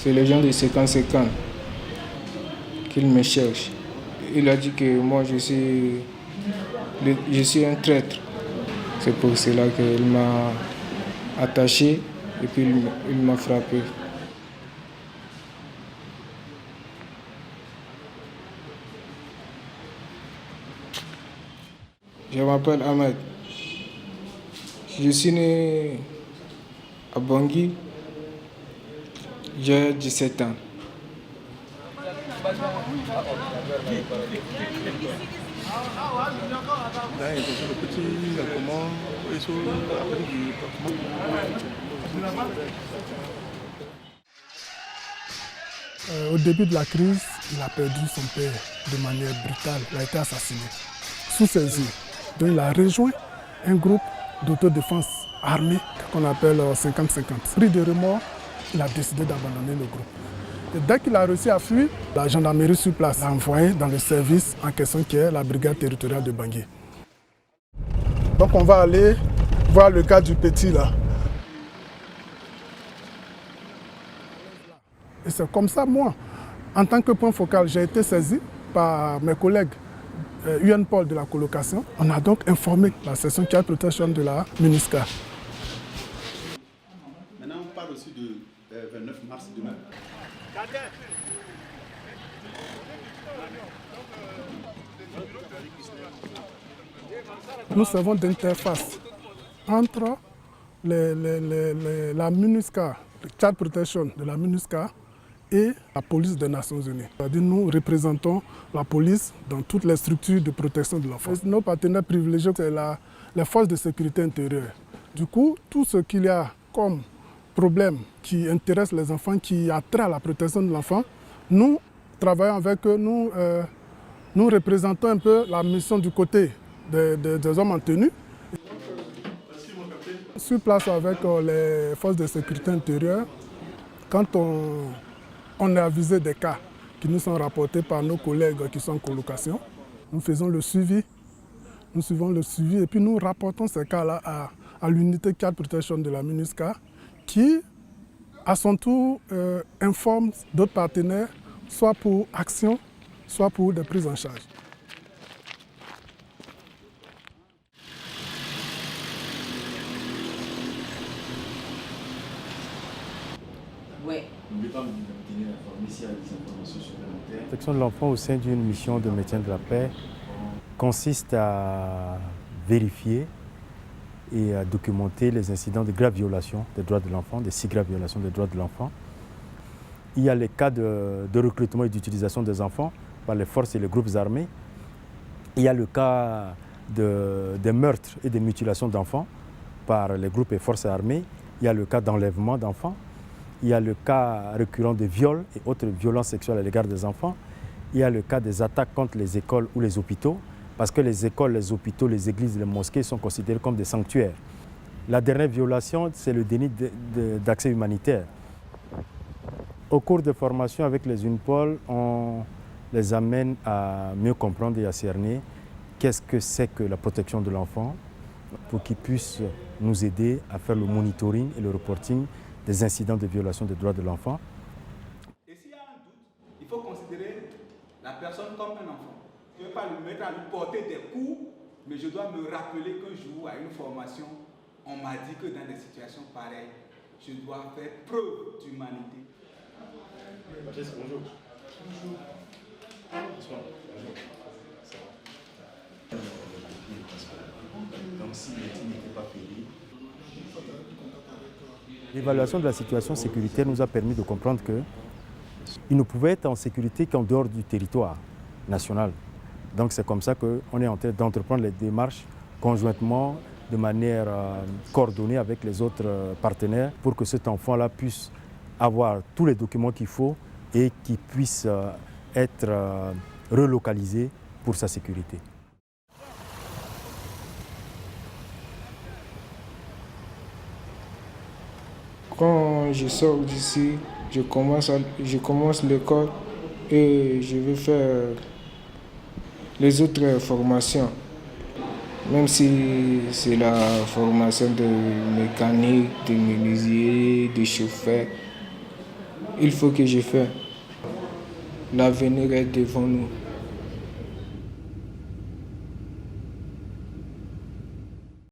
C'est les gens de 50-50 qu'ils me cherchent. Il a dit que moi je suis un traître. C'est pour cela qu'il m'a attaché et puis il m'a frappé. Je m'appelle Ahmed. Je suis né à Bangui. J'ai 17 ans. Au début de la crise, il a perdu son père de manière brutale. Il a été assassiné sous ses yeux. Donc il a rejoint un groupe d'autodéfense armée qu'on appelle 50-50. Pris de remords, il a décidé d'abandonner le groupe. Et dès qu'il a réussi à fuir, la gendarmerie sur place l'a envoyé dans le service en question qui est la brigade territoriale de Bangui. Donc on va aller voir le cas du petit là. Et c'est comme ça, moi, en tant que point focal, j'ai été saisi par mes collègues UNPOL de la colocation. On a donc informé la section Child Protection de la MINUSCA. Maintenant, on parle aussi de 29 mars demain. Nous servons d'interface entre la MINUSCA, le Child Protection de la MINUSCA et la police des Nations Unies. C'est-à-dire nous représentons la police dans toutes les structures de protection de l'enfant. Nos partenaires privilégiés, c'est les forces de sécurité intérieure. Du coup, tout ce qu'il y a comme problème qui intéresse les enfants, qui a trait à la protection de l'enfant, nous travaillons avec eux, nous représentons un peu la mission du côté des hommes en tenue. Sur place avec les forces de sécurité intérieure, quand on est avisé des cas qui nous sont rapportés par nos collègues qui sont en colocation, nous faisons le suivi. Nous suivons le suivi et puis nous rapportons ces cas-là à l'unité Child Protection de la MINUSCA qui, à son tour, informe d'autres partenaires, soit pour action, soit pour des prises en charge. N'oubliez pas de me tenir informé s'il y a des informations supplémentaires. La protection de l'enfant au sein d'une mission de maintien de la paix consiste à vérifier et à documenter les incidents de graves violations des droits de l'enfant, des 6 graves violations des droits de l'enfant. Il y a les cas de recrutement et d'utilisation des enfants par les forces et les groupes armés. Il y a le cas des meurtres et des mutilations d'enfants par les groupes et forces armées. Il y a le cas d'enlèvement d'enfants. Il y a le cas récurrent de viols et autres violences sexuelles à l'égard des enfants. Il y a le cas des attaques contre les écoles ou les hôpitaux, parce que les écoles, les hôpitaux, les églises, les mosquées sont considérés comme des sanctuaires. La dernière violation, c'est le déni d'accès humanitaire. Au cours de formation avec les UNPOL, on les amène à mieux comprendre et à cerner qu'est-ce que c'est que la protection de l'enfant, pour qu'ils puissent nous aider à faire le monitoring et le reporting des incidents de violation des droits de l'enfant. Et s'il y a un doute, il faut considérer la personne comme un enfant. Je ne vais pas le mettre à lui porter des coups, mais je dois me rappeler qu'un jour, à une formation, on m'a dit que dans des situations pareilles, je dois faire preuve d'humanité. Patrice, bonjour. Bonjour. Bonsoir. Bonjour. Donc si l'éthique n'était pas payée, l'évaluation de la situation sécuritaire nous a permis de comprendre qu'il ne pouvait être en sécurité qu'en dehors du territoire national. Donc c'est comme ça qu'on est en train d'entreprendre les démarches conjointement, de manière coordonnée avec les autres partenaires, pour que cet enfant-là puisse avoir tous les documents qu'il faut et qu'il puisse être relocalisé pour sa sécurité. Quand je sors d'ici, je commence l'école et je vais faire les autres formations. Même si c'est la formation de mécanique, de menuisier, de chauffeur. il faut que je fasse. L'avenir est devant nous.